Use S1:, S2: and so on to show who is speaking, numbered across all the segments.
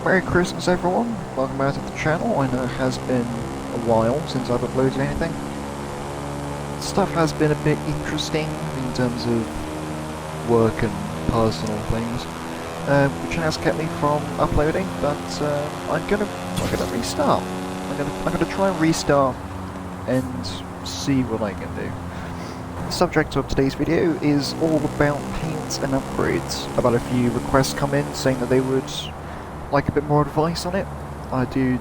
S1: Merry Christmas everyone, welcome back to the channel. I know it has been a while since I've uploaded anything. Stuff has been a bit interesting in terms of work and personal things, which has kept me from uploading, but I'm gonna restart. I'm gonna try and restart and see what I can do. The subject of today's video is all about paints and upgrades. I've had a few requests come in saying that they would like a bit more advice on it. I do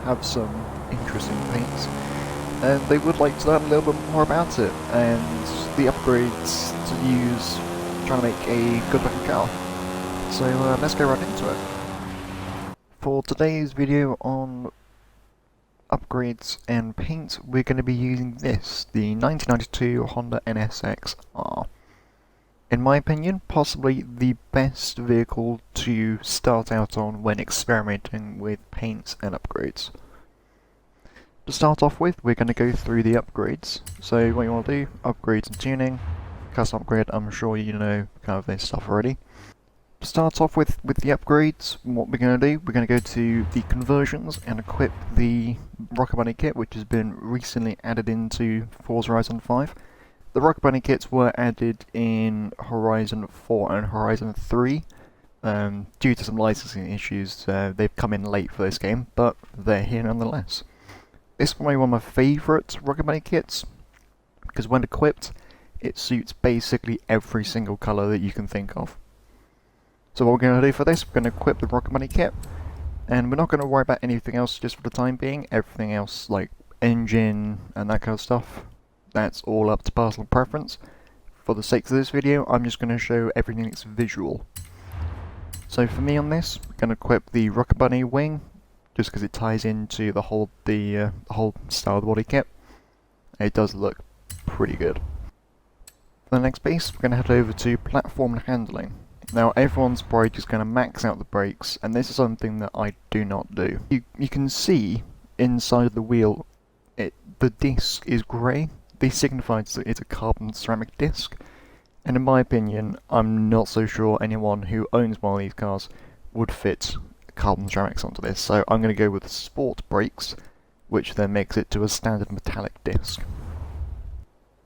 S1: have some interesting paints, and they would like to learn a little bit more about it and the upgrades to use trying to make a good looking car. So let's go right into it. For today's video on upgrades and paint, we're going to be using this, the 1992 Honda NSX-R. In my opinion, possibly the best vehicle to start out on when experimenting with paints and upgrades. To start off with, we're going to go through the upgrades. So what you want to do, upgrades and tuning, custom upgrade, I'm sure you know kind of this stuff already. To start off with the upgrades, what we're going to do, we're going to go to the conversions and equip the Rocket Bunny kit, which has been recently added into Forza Horizon 5. The Rocket Bunny kits were added in Horizon 4 and Horizon 3. Due to some licensing issues, they've come in late for this game, but they're here nonetheless. This is probably one of my favourite Rocket Bunny kits, because when equipped, it suits basically every single colour that you can think of. So what we're going to do for this, we're going to equip the Rocket Bunny kit, and we're not going to worry about anything else just for the time being. Everything else, like engine and that kind of stuff, that's all up to personal preference. For the sake of this video, I'm just going to show everything that's visual. So for me on this, I'm going to equip the Rocket Bunny wing, just because it ties into the whole style of the body kit. It does look pretty good. For the next piece, we're going to head over to platform and handling. Now everyone's probably just going to max out the brakes, and this is something that I do not do. You can see inside the wheel, the disc is grey. This signifies that it's a carbon ceramic disc, and in my opinion, I'm not so sure anyone who owns one of these cars would fit carbon ceramics onto this, so I'm going to go with sport brakes, which then makes it to a standard metallic disc.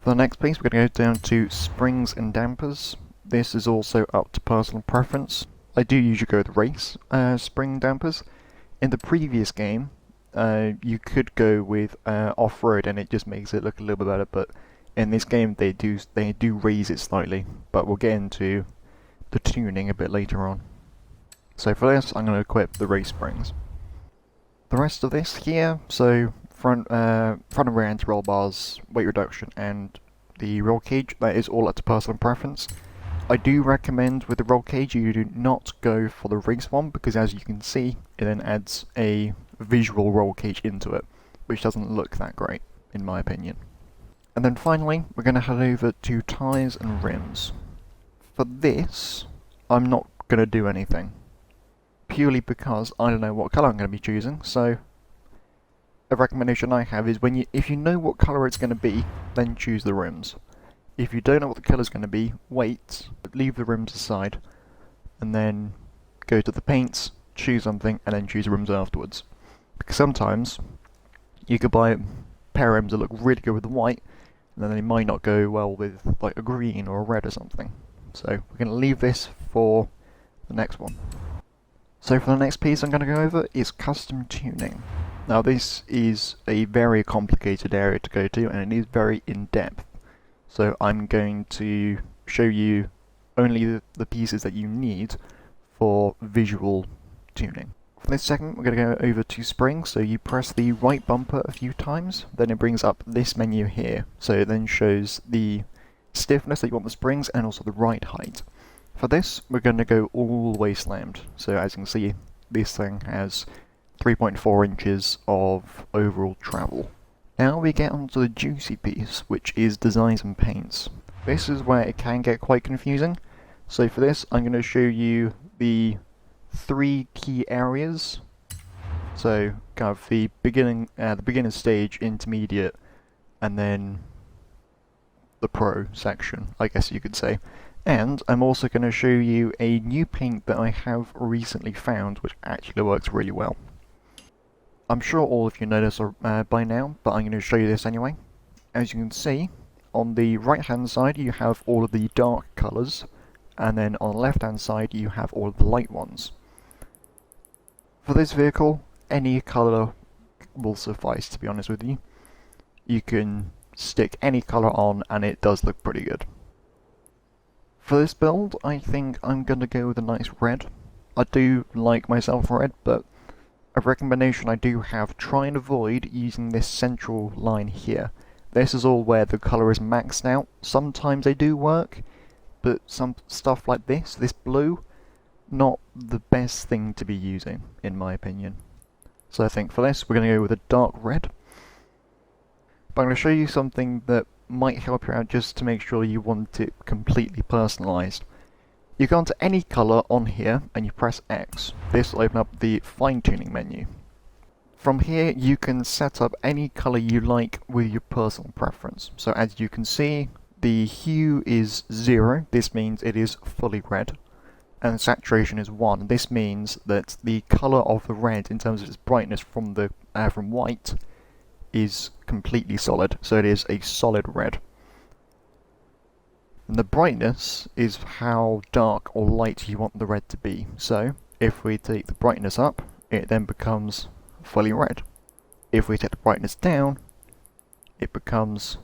S1: For the next piece, we're going to go down to springs and dampers. This is also up to personal preference. I do usually go with race spring dampers. In the previous game, you could go with off-road, and it just makes it look a little bit better. But in this game, they do raise it slightly. But we'll get into the tuning a bit later on. So for this, I'm going to equip the race springs. The rest of this here, so front and rear anti-roll bars, weight reduction, and the roll cage, that is all up to personal preference. I do recommend with the roll cage you do not go for the race one, because as you can see, it then adds a visual roll cage into it, which doesn't look that great, in my opinion. And then finally, we're going to head over to tyres and rims. For this, I'm not going to do anything, purely because I don't know what colour I'm going to be choosing, so a recommendation I have is if you know what colour it's going to be, then choose the rims. If you don't know what the colour's going to be, wait, leave the rims aside, and then go to the paints, choose something, and then choose the rims afterwards. Because sometimes you could buy a pair of rims that look really good with the white, and then they might not go well with like a green or a red or something. So we're going to leave this for the next one. So for the next piece I'm going to go over is custom tuning. Now this is a very complicated area to go to, and it is very in-depth. So I'm going to show you only the pieces that you need for visual tuning. For this segment, we're going to go over to springs. So you press the right bumper a few times, then it brings up this menu here. So it then shows the stiffness that you want the springs and also the ride height. For this, we're going to go all the way slammed. So as you can see, this thing has 3.4 inches of overall travel. Now we get onto the juicy piece, which is designs and paints. This is where it can get quite confusing. So for this, I'm going to show you the 3 key areas. So kind of the beginner stage, intermediate, and then the pro section, I guess you could say. And I'm also going to show you a new paint that I have recently found, which actually works really well. I'm sure all of you know this by now, but I'm going to show you this anyway. As you can see, on the right hand side you have all of the dark colours, and then on the left hand side you have all of the light ones. For this vehicle, any colour will suffice, to be honest with you. You can stick any colour on and it does look pretty good. For this build, I think I'm going to go with a nice red. I do like myself red, but a recommendation I do have, try and avoid using this central line here. This is all where the colour is maxed out. Sometimes they do work, but some stuff like this blue, not the best thing to be using, in my opinion. So I think for this, we're going to go with a dark red. But I'm going to show you something that might help you out just to make sure you want it completely personalised. You go onto any colour on here and you press X. This will open up the fine-tuning menu. From here you can set up any colour you like with your personal preference. So as you can see, the hue is 0, this means it is fully red, and saturation is 1. This means that the colour of the red in terms of its brightness from white is completely solid, so it is a solid red. And the brightness is how dark or light you want the red to be. So if we take the brightness up, it then becomes fully red. If we take the brightness down, it becomes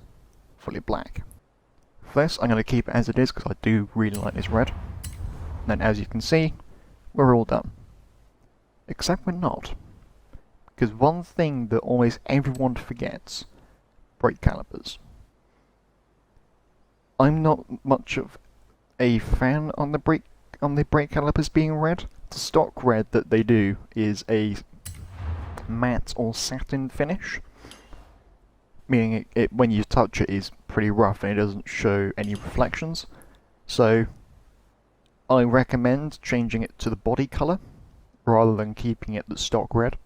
S1: fully black. For this, I'm going to keep it as it is because I do really like this red. And then as you can see, we're all done. Except we're not. Because one thing that always everyone forgets, brake calipers. I'm not much of a fan on the brake calipers being red. The stock red that they do is a matte or satin finish, meaning it when you touch it is pretty rough and it doesn't show any reflections. So I recommend changing it to the body colour rather than keeping it the stock red.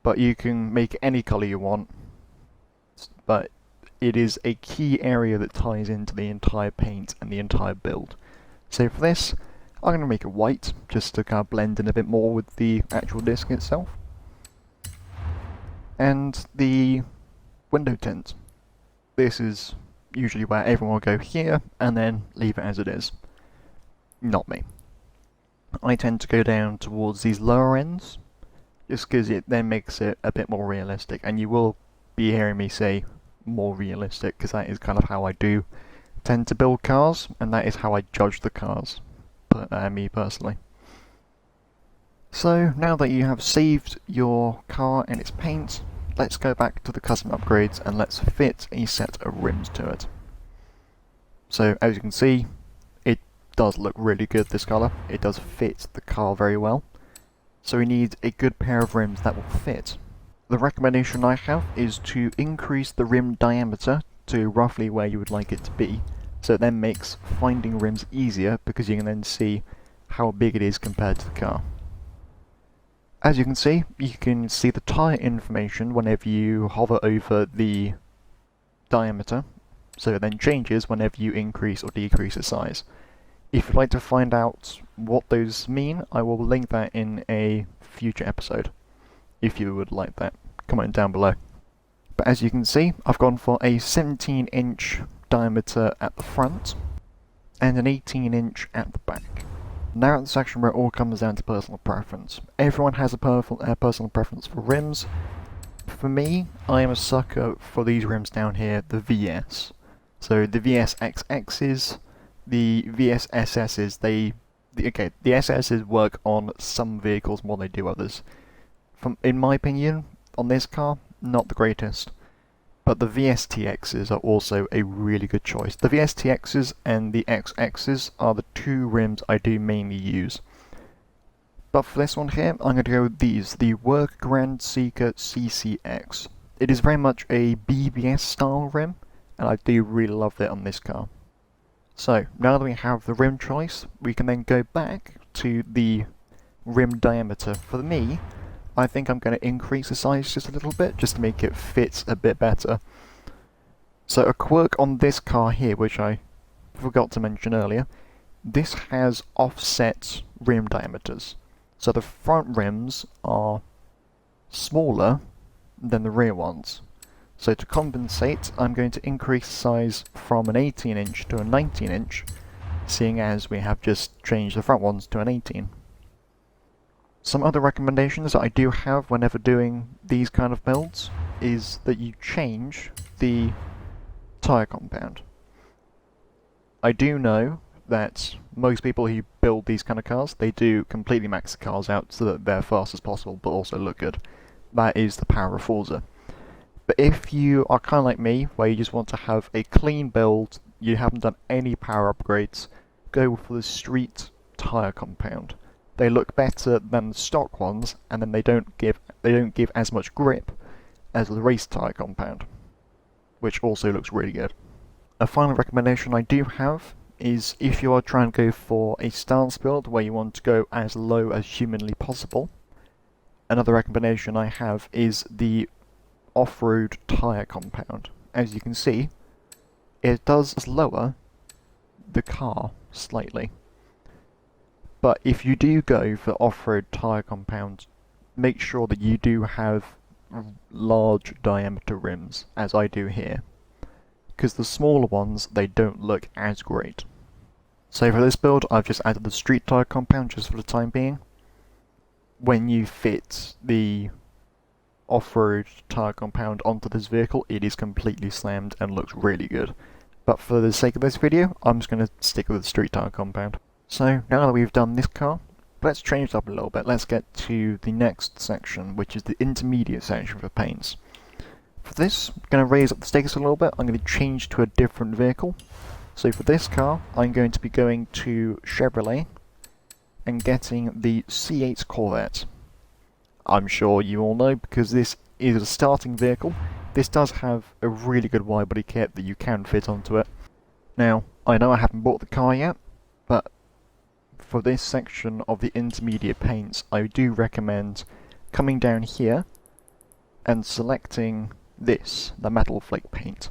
S1: But you can make any colour you want, but it is a key area that ties into the entire paint and the entire build. So for this, I'm going to make it white, just to kind of blend in a bit more with the actual disc itself. And the window tint. This is usually where everyone will go here, and then leave it as it is. Not me. I tend to go down towards these lower ends, just because it then makes it a bit more realistic, and you will be hearing me say more realistic, because that is kind of how I do tend to build cars, and that is how I judge the cars, me personally. So now that you have saved your car and its paint, let's go back to the custom upgrades and let's fit a set of rims to it. So as you can see, it does look really good, this colour. It does fit the car very well. So we need a good pair of rims that will fit. The recommendation I have is to increase the rim diameter to roughly where you would like it to be, so it then makes finding rims easier because you can then see how big it is compared to the car. As you can see the tyre information whenever you hover over the diameter, so it then changes whenever you increase or decrease the size. If you'd like to find out what those mean, I will link that in a future episode, if you would like that. Comment down below. But as you can see, I've gone for a 17-inch diameter at the front, and an 18-inch at the back. Now at the section where it all comes down to personal preference. Everyone has a personal preference for rims. For me, I am a sucker for these rims down here, the VS. So the VSXXs, the VSSSs, the SSs work on some vehicles more than they do others. In my opinion, on this car, not the greatest. But the VSTXs are also a really good choice. The VSTXs and the XXs are the two rims I do mainly use. But for this one here, I'm going to go with these, the Work Grand Seeker CCX. It is very much a BBS style rim, and I do really love it on this car. So, now that we have the rim choice, we can then go back to the rim diameter. For me, I think I'm going to increase the size just a little bit, just to make it fit a bit better. So a quirk on this car here, which I forgot to mention earlier, this has offset rim diameters. So the front rims are smaller than the rear ones. So to compensate, I'm going to increase size from an 18 inch to a 19 inch, seeing as we have just changed the front ones to an 18. Some other recommendations that I do have whenever doing these kind of builds is that you change the tyre compound. I do know that most people who build these kind of cars, they do completely max the cars out so that they're fast as possible but also look good. That is the power of Forza. But if you are kind of like me, where you just want to have a clean build, you haven't done any power upgrades, go for the street tyre compound. They look better than the stock ones, and then they don't give as much grip as the race tyre compound, which also looks really good. A final recommendation I do have is if you are trying to go for a stance build where you want to go as low as humanly possible, another recommendation I have is the off-road tyre compound. As you can see, it does lower the car slightly. But if you do go for off-road tyre compound, make sure that you do have large diameter rims, as I do here. Because the smaller ones, they don't look as great. So for this build, I've just added the street tyre compound just for the time being. When you fit the off-road tyre compound onto this vehicle, it is completely slammed and looks really good. But for the sake of this video, I'm just going to stick with the street tyre compound. So now that we've done this car, let's change it up a little bit. Let's get to the next section, which is the intermediate section for paints. For this, I'm going to raise up the stakes a little bit. I'm going to change to a different vehicle. So for this car, I'm going to be going to Chevrolet and getting the C8 Corvette. I'm sure you all know, because this is a starting vehicle, this does have a really good wide body kit that you can fit onto it. Now, I know I haven't bought the car yet, but for this section of the intermediate paints, I do recommend coming down here and selecting this, the metal flake paint.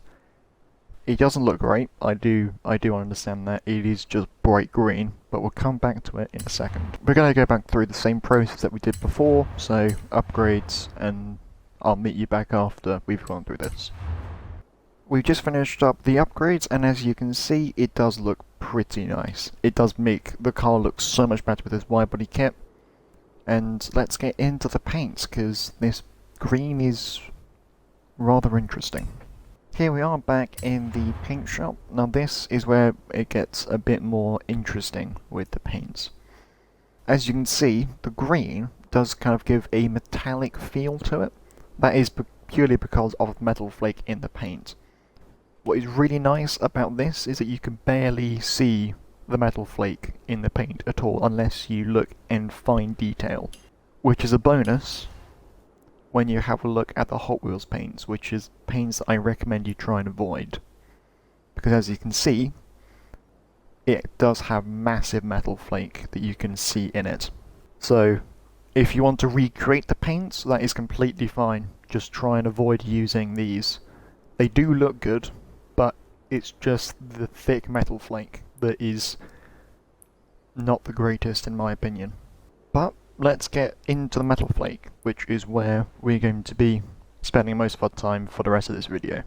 S1: It doesn't look great, I do understand that, it is just bright green, but we'll come back to it in a second. We're going to go back through the same process that we did before, so upgrades, and I'll meet you back after we've gone through this. We've just finished up the upgrades, and as you can see, it does look pretty nice. It does make the car look so much better with this wide body kit. And let's get into the paints, because this green is rather interesting. Here we are back in the paint shop. Now this is where it gets a bit more interesting with the paints. As you can see, the green does kind of give a metallic feel to it. That is purely because of the metal flake in the paint. What is really nice about this is that you can barely see the metal flake in the paint at all unless you look in fine detail, which is a bonus when you have a look at the Hot Wheels paints, which is paints that I recommend you try and avoid. Because as you can see, it does have massive metal flake that you can see in it. So, if you want to recreate the paints, that is completely fine. Just try and avoid using these. They do look good, but it's just the thick metal flake that is not the greatest in my opinion. But let's get into the metal flake, which is where we're going to be spending most of our time for the rest of this video.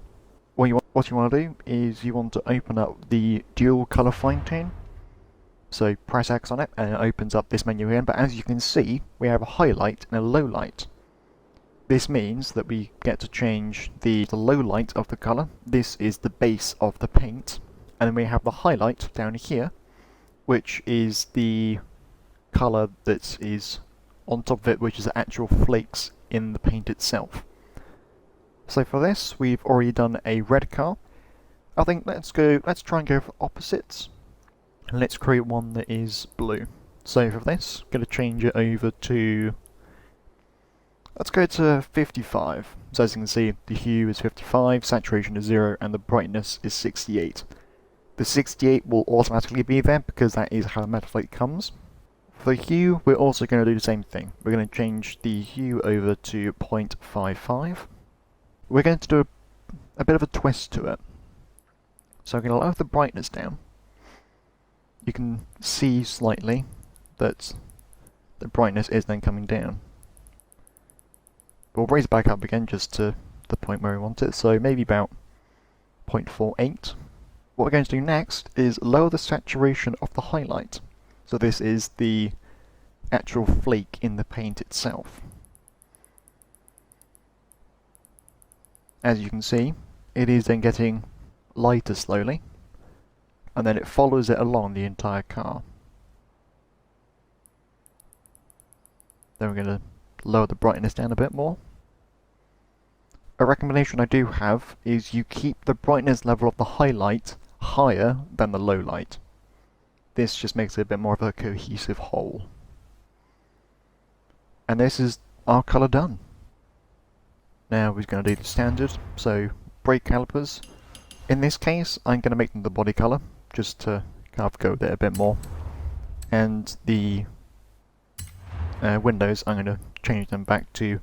S1: What you want to do is you want to open up the dual colour fine tune. So press X on it and it opens up this menu again, but as you can see we have a highlight and a low light. This means that we get to change the low light of the colour. This is the base of the paint, and then we have the highlight down here, which is the colour that is on top of it, which is the actual flakes in the paint itself. So for this, we've already done a red car. I think let's try and go for opposites, and let's create one that is blue. So for this, I'm going to change it over to, let's go to 55. So as you can see, the hue is 55, saturation is 0, and the brightness is 68. The 68 will automatically be there because that is how the metal flake comes. For hue, we're also going to do the same thing. We're going to change the hue over to 0.55. We're going to do a bit of a twist to it. So I'm going to lower the brightness down, you can see slightly that the brightness is then coming down. We'll raise it back up again just to the point where we want it, so maybe about 0.48. What we're going to do next is lower the saturation of the highlight. So this is the actual flake in the paint itself. As you can see, it is then getting lighter slowly, and then it follows it along the entire car. Then we're going to lower the brightness down a bit more. A recommendation I do have is you keep the brightness level of the highlight higher than the low light. This just makes it a bit more of a cohesive whole. And this is our colour done. Now we're going to do the standard, so brake calipers. In this case, I'm going to make them the body colour, just to kind of go with it a bit more. And the windows, I'm going to change them back to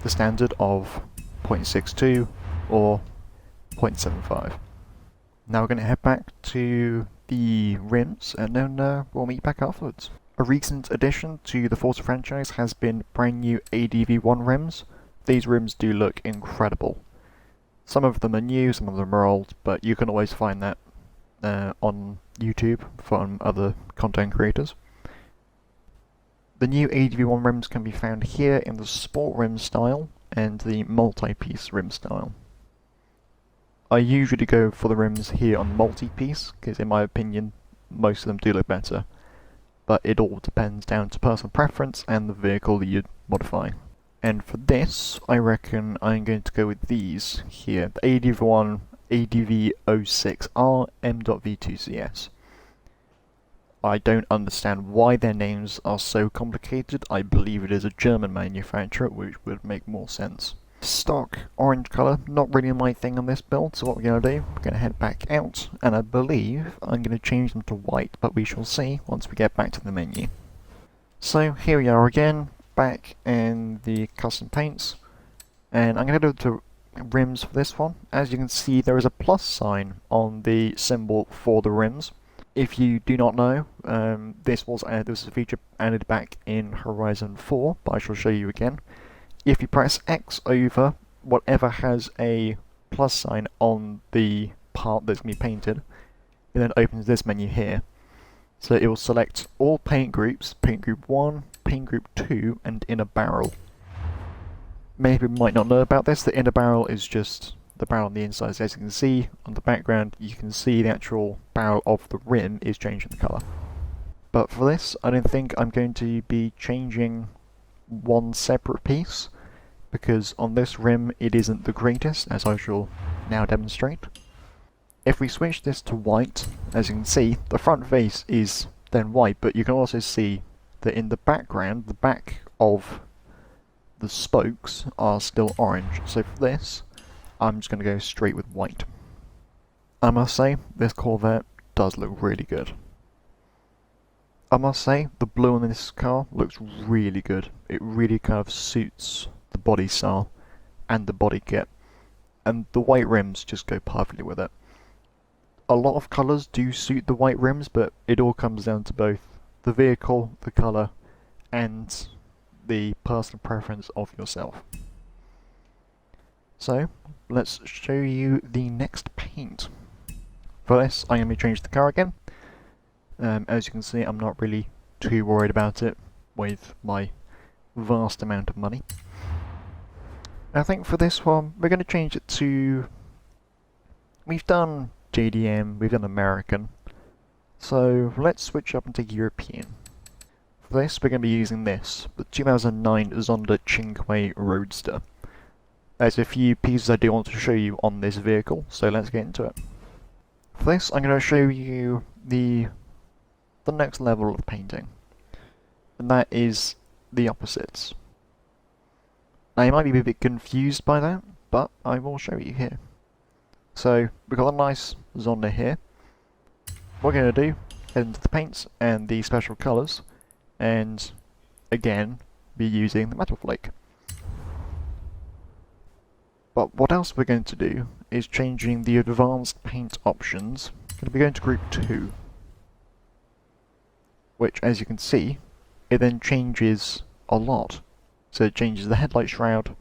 S1: the standard of 0.62 or 0.75. Now we're going to head back to the rims, and then we'll meet back afterwards. A recent addition to the Forza franchise has been brand new ADV1 rims. These rims do look incredible. Some of them are new, some of them are old, but you can always find that on YouTube from other content creators. The new ADV1 rims can be found here in the Sport rim style and the multi-piece rim style. I usually go for the rims here on the multi-piece, because in my opinion most of them do look better, but it all depends down to personal preference and the vehicle that you're modifying. And for this, I reckon I'm going to go with these here, the ADV1 ADV06R M.V2CS. I don't understand why their names are so complicated. I believe it is a German manufacturer, which would make more sense. Stock orange colour, not really my thing on this build, so what we're going to do, we're going to head back out, and I believe I'm going to change them to white, but we shall see once we get back to the menu. So here we are again, back in the custom paints, and I'm going to go to rims for this one. As you can see, there is a plus sign on the symbol for the rims. If you do not know, this was a feature added back in Horizon 4, but I shall show you again. If you press X over whatever has a plus sign on the part that's going to be painted, it then opens this menu here. So it will select all paint groups, paint group 1, paint group 2, and inner barrel. Many people might not know about this. The inner barrel is just the barrel on the inside. So as you can see on the background, you can see the actual barrel of the rim is changing the colour. But for this, I don't think I'm going to be changing one separate piece, because on this rim it isn't the greatest, as I shall now demonstrate. If we switch this to white, as you can see, the front face is then white, but you can also see that in the background, the back of the spokes are still orange. So for this, I'm just going to go straight with white. I must say, this Corvette does look really good. I must say, the blue on this car looks really good. It really kind of suits the body style and the body kit. And the white rims just go perfectly with it. A lot of colours do suit the white rims, but it all comes down to both the vehicle, the colour, and the personal preference of yourself. So, let's show you the next paint. For this, I'm going to change the car again. As you can see, I'm not really too worried about it with my vast amount of money. I think for this one, we're going to change it to... We've done JDM, we've done American, so let's switch up and take European. For this, we're going to be using this, the 2009 Zonda Cinque Roadster. There's a few pieces I do want to show you on this vehicle, so let's get into it. For this, I'm going to show you the next level of painting, and that is the opposites. Now you might be a bit confused by that, but I will show you here. So we've got a nice Zonda here. What we're going to do, head into the paints and the special colours, and again be using the metal flake. But what else we're going to do is changing the advanced paint options. We're going to be going to group 2. which, as you can see, it then changes a lot. So it changes the headlight shroud,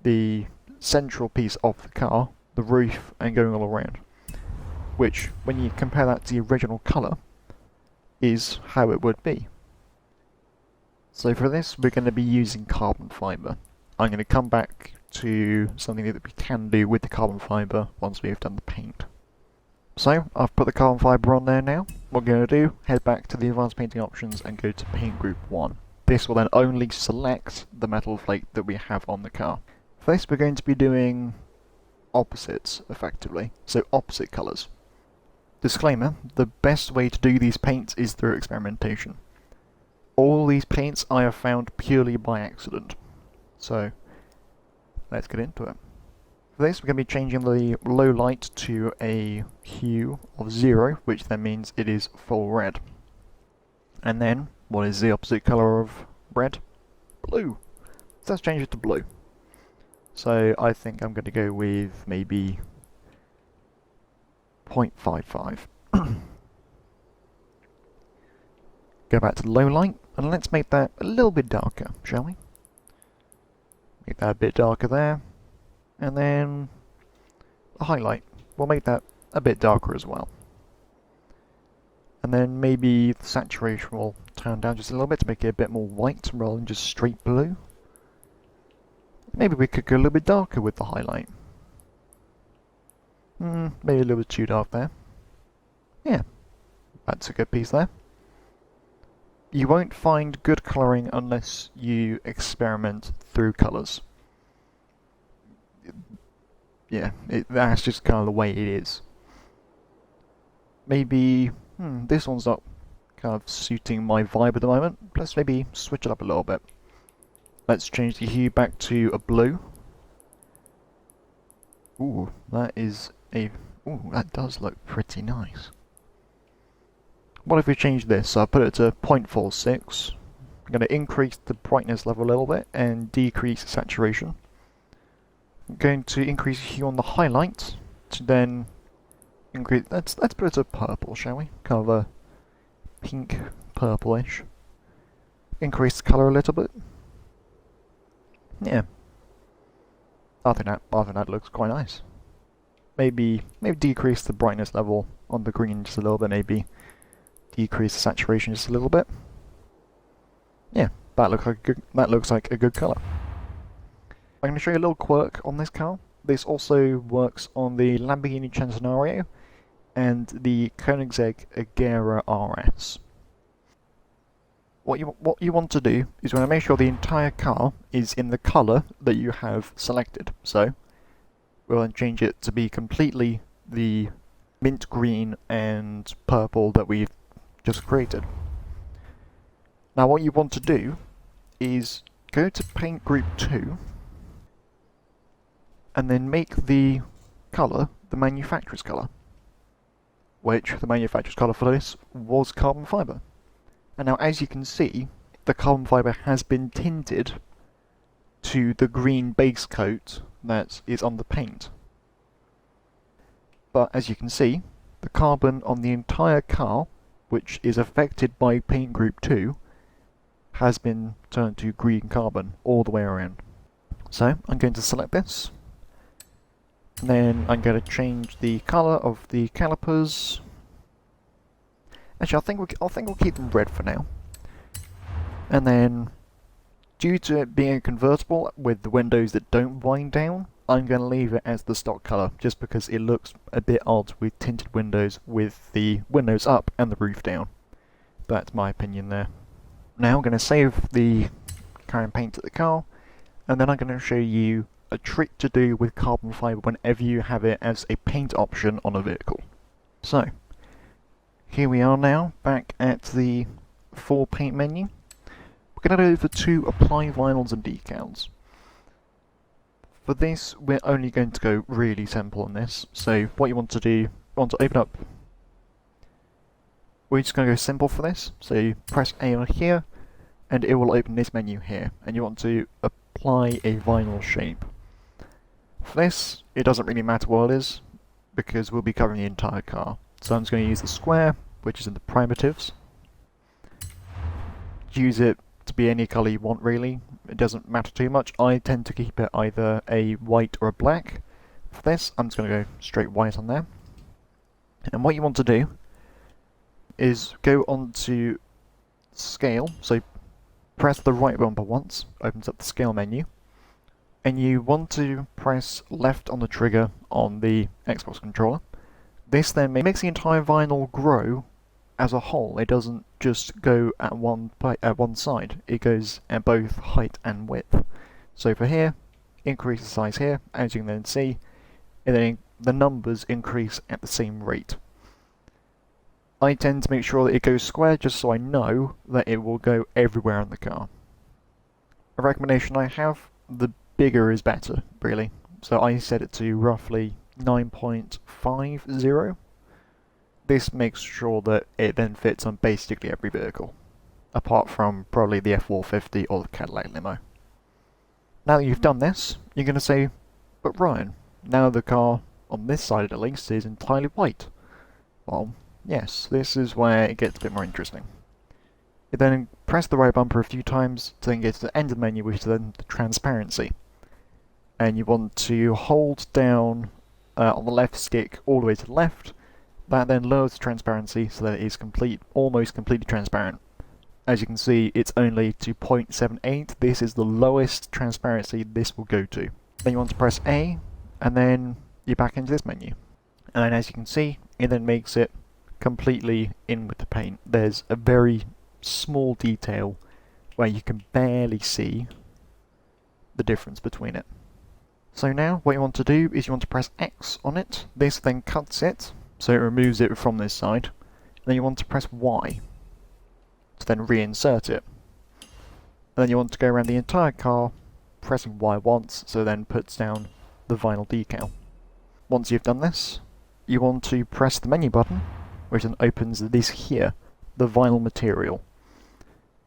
S1: the central piece of the car, the roof, and going all around. Which, when you compare that to the original colour, is how it would be. So for this, we're going to be using carbon fibre. I'm going to come back to something that we can do with the carbon fibre once we've done the paint. So, I've put the carbon fibre on there now. What we're going to do, head back to the advanced painting options and go to paint group 1. This will then only select the metal flake that we have on the car. For this, we're going to be doing opposites, effectively. So opposite colours. Disclaimer, the best way to do these paints is through experimentation. All these paints I have found purely by accident. So, let's get into it. For this, we're going to be changing the low light to a hue of 0, which then means it is full red. And then, what is the opposite colour of red? Blue. So let's change it to blue. So I think I'm going to go with maybe 0.55. Go back to low light, and let's make that a little bit darker, shall we? Make that a bit darker there. And then the highlight, we'll make that a bit darker as well. And then maybe the saturation will turn down just a little bit to make it a bit more white rather than just straight blue. Maybe we could go a little bit darker with the highlight. Maybe a little bit too dark there. Yeah, that's a good piece there. You won't find good colouring unless you experiment through colours. Yeah, that's just kind of the way it is. Maybe, this one's not kind of suiting my vibe at the moment. Let's maybe switch it up a little bit. Let's change the hue back to a blue. Ooh, that is a... Ooh, that does look pretty nice. What if we change this? So I put it to 0.46. I'm going to increase the brightness level a little bit and decrease the saturation. I'm going to increase the hue on the highlight to then increase... Let's put it to purple, shall we? Kind of a pink purplish. Increase the colour a little bit. Yeah, I think that looks quite nice. Maybe decrease the brightness level on the green just a little bit. Maybe decrease the saturation just a little bit. Yeah, that looks like a good colour. I'm going to show you a little quirk on this car. This also works on the Lamborghini Centenario and the Koenigsegg Agera RS. What you want to do is you want to make sure the entire car is in the colour that you have selected. So we'll then change it to be completely the mint green and purple that we've just created. Now what you want to do is go to paint group 2 and then make the colour the manufacturer's colour, which the manufacturer's colour for this was carbon fibre. And now, as you can see, the carbon fibre has been tinted to the green base coat that is on the paint. But as you can see, the carbon on the entire car, which is affected by paint group 2, has been turned to green carbon all the way around. So, I'm going to select this. And then I'm going to change the colour of the calipers. Actually, I think we'll keep them red for now. And then, due to it being a convertible with the windows that don't wind down, I'm going to leave it as the stock colour, just because it looks a bit odd with tinted windows with the windows up and the roof down. That's my opinion there. Now I'm going to save the current paint to the car, and then I'm going to show you a trick to do with carbon fibre whenever you have it as a paint option on a vehicle. So, here we are now, back at the full paint menu. We're going to head over to apply vinyls and decals. For this, we're only going to go really simple on this. So what you want to do, you want to open up, we're just going to go simple for this. So you press A on here, and it will open this menu here. And you want to apply a vinyl shape. For this, it doesn't really matter what it is, because we'll be covering the entire car. So I'm just going to use the square, which is in the primitives. use it to be any colour you want really, it doesn't matter too much. I tend to keep it either a white or a black. For this, I'm just going to go straight white on there. And what you want to do is go on to scale, so press the right bumper once, opens up the scale menu, and you want to press left on the trigger on the Xbox controller. This then makes the entire vinyl grow as a whole. It doesn't just go at one side, it goes at both height and width. So for here, increase the size here, as you can then see, and then the numbers increase at the same rate. I tend to make sure that it goes square just so I know that it will go everywhere in the car. A recommendation I have, the bigger is better, really. So I set it to roughly 9.50. This makes sure that it then fits on basically every vehicle, apart from probably the F450 or the Cadillac limo. Now that you've done this, you're going to say, but Ryan, now the car, on this side at least, is entirely white. Well, yes, this is where it gets a bit more interesting. You then press the right bumper a few times to then get to the end of the menu, which is then the transparency. And you want to hold down on the left stick all the way to the left. That then lowers the transparency so that it is almost completely transparent. As you can see, it's only to 0.78. This is the lowest transparency this will go to. Then you want to press A, and then you're back into this menu. And then as you can see, it then makes it completely in with the paint. There's a very small detail where you can barely see the difference between it. So now what you want to do is you want to press X on it. This then cuts it, so it removes it from this side. And then you want to press Y to then reinsert it. And then you want to go around the entire car, pressing Y once, so then puts down the vinyl decal. Once you've done this, you want to press the menu button, which then opens this here, the vinyl material.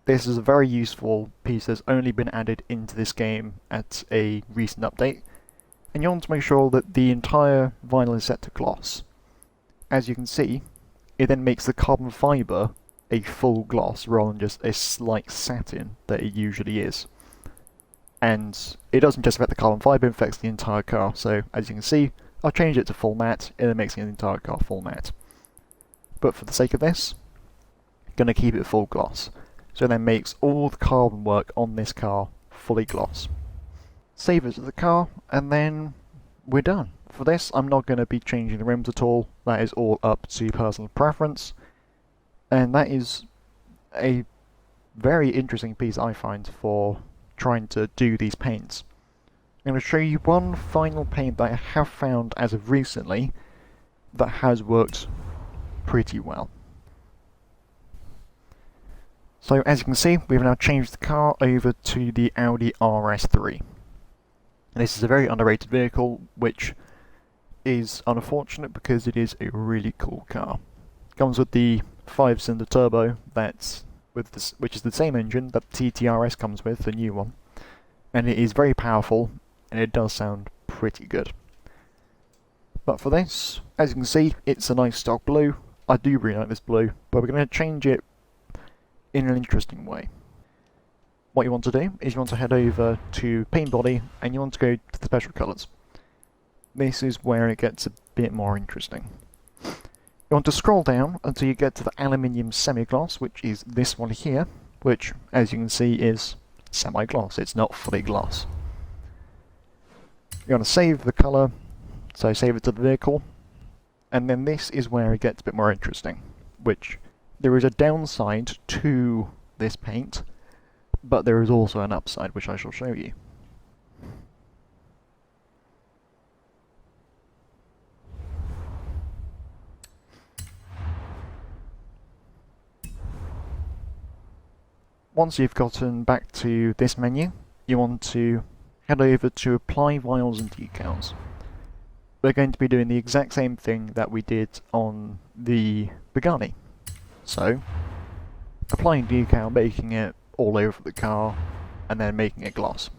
S1: This is a very useful piece that's only been added into this game at a recent update, and you want to make sure that the entire vinyl is set to gloss. As you can see, it then makes the carbon fibre a full gloss rather than just a slight satin that it usually is. And it doesn't just affect the carbon fibre, it affects the entire car. So as you can see, I'll change it to full matte, and it makes the entire car full matte. But for the sake of this, I'm going to keep it full gloss. So that makes all the carbon work on this car fully gloss. Save it to the car, and then we're done. For this, I'm not going to be changing the rims at all. That is all up to personal preference. And that is a very interesting piece I find for trying to do these paints. I'm going to show you one final paint that I have found as of recently that has worked pretty well. So as you can see, we've now changed the car over to the Audi RS3. And this is a very underrated vehicle, which is unfortunate because it is a really cool car. It comes with the 5-cylinder turbo which is the same engine that the TTRS comes with, the new one. And it is very powerful, and it does sound pretty good. But for this, as you can see, it's a nice stock blue. I do really like this blue, but we're going to change it in an interesting way. What you want to do is you want to head over to paint body, and you want to go to the special colours. This is where it gets a bit more interesting. You want to scroll down until you get to the aluminium semi-gloss, which is this one here, which, as you can see, is semi-gloss. It's not fully gloss. You want to save the colour, so save it to the vehicle, and then this is where it gets a bit more interesting, which there is a downside to this paint, but there is also an upside, which I shall show you. Once you've gotten back to this menu, you want to head over to Apply Vinyls and Decals. We're going to be doing the exact same thing that we did on the Pagani. So, applying decal, making it all over the car, and then making it gloss.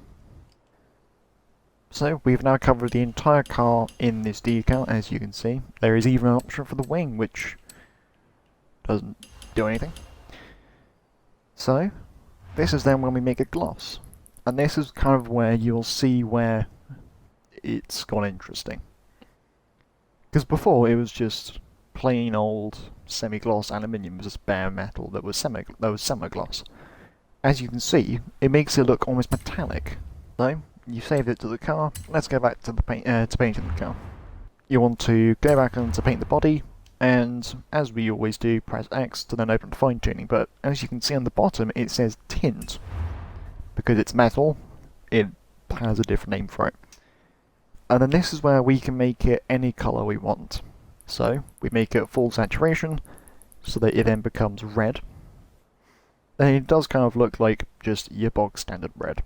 S1: So, we've now covered the entire car in this decal, as you can see. There is even an option for the wing, which doesn't do anything. So, This is then when we make a gloss. And this is kind of where you'll see where it's gone interesting. Because before it was just plain old semi-gloss aluminium, just bare metal that was semi-gloss. As you can see, it makes it look almost metallic. So, you saved it to the car, let's go back to the painting the car. You want to go back and to paint the body, and as we always do, press X to then open fine tuning, but as you can see on the bottom it says tint. Because it's metal, it has a different name for it. And then this is where we can make it any colour we want. So, we make it full saturation, so that it then becomes red. And it does kind of look like just your bog standard red.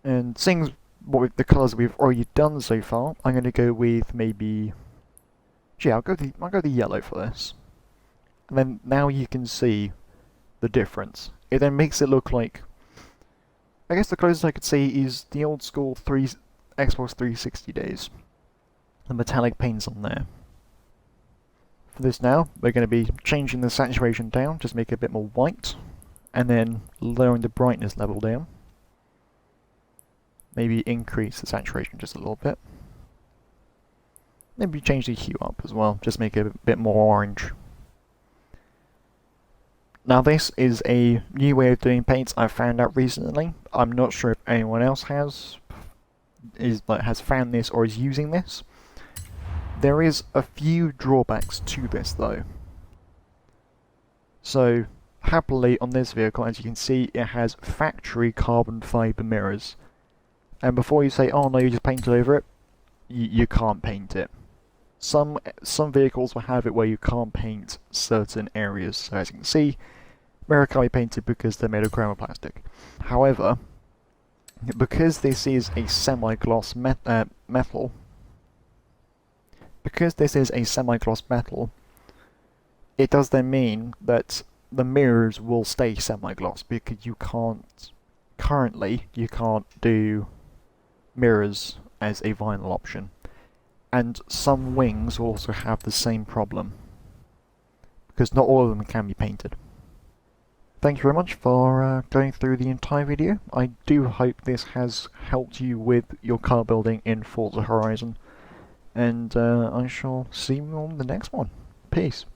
S1: And seeing the colours we've already done so far, I'm going to go with maybe... Gee, I'll go the yellow for this. And then now you can see the difference. It then makes it look like... I guess the closest I could say is the old school Xbox 360 days. The metallic paints on there. For this now, we're going to be changing the saturation down, just make it a bit more white, and then lowering the brightness level down. Maybe increase the saturation just a little bit. Maybe change the hue up as well, just make it a bit more orange. Now this is a new way of doing paints I've found out recently. I'm not sure if anyone else has found this or is using this. There is a few drawbacks to this though. So, happily on this vehicle, as you can see, it has factory carbon fibre mirrors. And before you say, oh no, you just painted over it, you can't paint it. Some vehicles will have it where you can't paint certain areas. So as you can see, mirror can't be painted because they're made of chromoplastic. However, because this is a semi-gloss metal, it does then mean that the mirrors will stay semi-gloss because you can't do mirrors as a vinyl option. And some wings will also have the same problem because not all of them can be painted. Thank you very much for going through the entire video. I do hope this has helped you with your car building in Forza Horizon, and I shall see you on the next one. Peace.